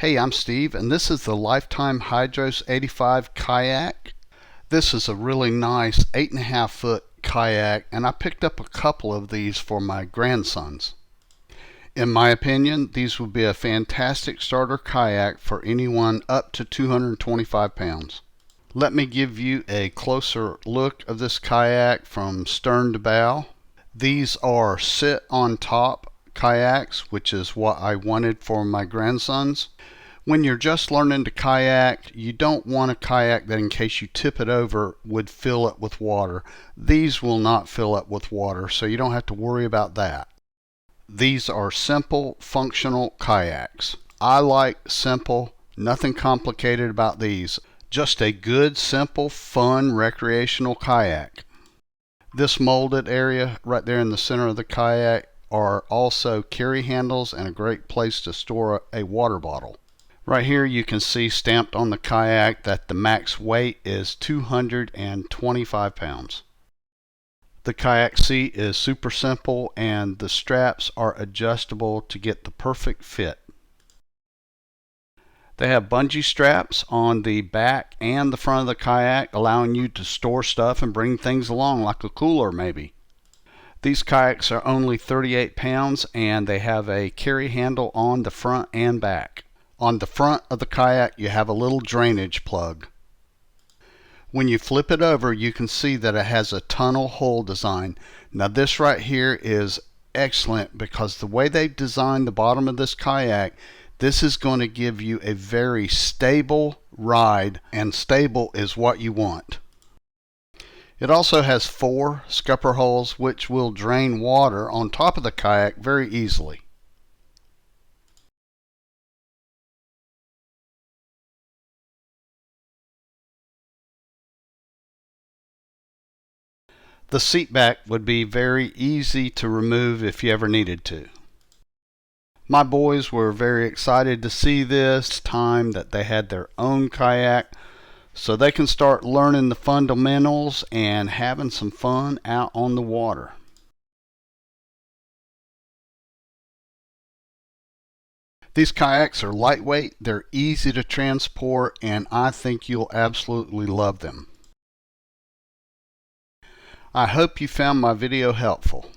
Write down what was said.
Hey, I'm Steve, and this is the Lifetime Hydros 85 Kayak. This is a really nice 8.5 foot kayak, and I picked up a couple of these for my grandsons. In my opinion, these would be a fantastic starter kayak for anyone up to 225 pounds. Let me give you a closer look of this kayak from stern to bow. These are sit on top kayaks, which is what I wanted for my grandsons. When you're just learning to kayak, you don't want a kayak that in case you tip it over would fill it with water. These will not fill up with water, so you don't have to worry about that. These are simple, functional kayaks. I like simple, nothing complicated about these. Just a good, simple, fun, recreational kayak. This molded area right there in the center of the kayak are also carry handles and a great place to store a water bottle. Right here you can see stamped on the kayak that the max weight is 225 pounds. The kayak seat is super simple and the straps are adjustable to get the perfect fit. They have bungee straps on the back and the front of the kayak, allowing you to store stuff and bring things along like a cooler maybe. These kayaks are only 38 pounds and they have a carry handle on the front and back. On the front of the kayak you have a little drainage plug. When you flip it over you can see that it has a tunnel hole design. Now this right here is excellent because the way they've designed the bottom of this kayak, this is going to give you a very stable ride, and stable is what you want. It also has 4 scupper holes which will drain water on top of the kayak very easily. The seat back would be very easy to remove if you ever needed to. My boys were very excited to see this time that they had their own kayak, so they can start learning the fundamentals and having some fun out on the water. These kayaks are lightweight, they're easy to transport, and I think you'll absolutely love them. I hope you found my video helpful.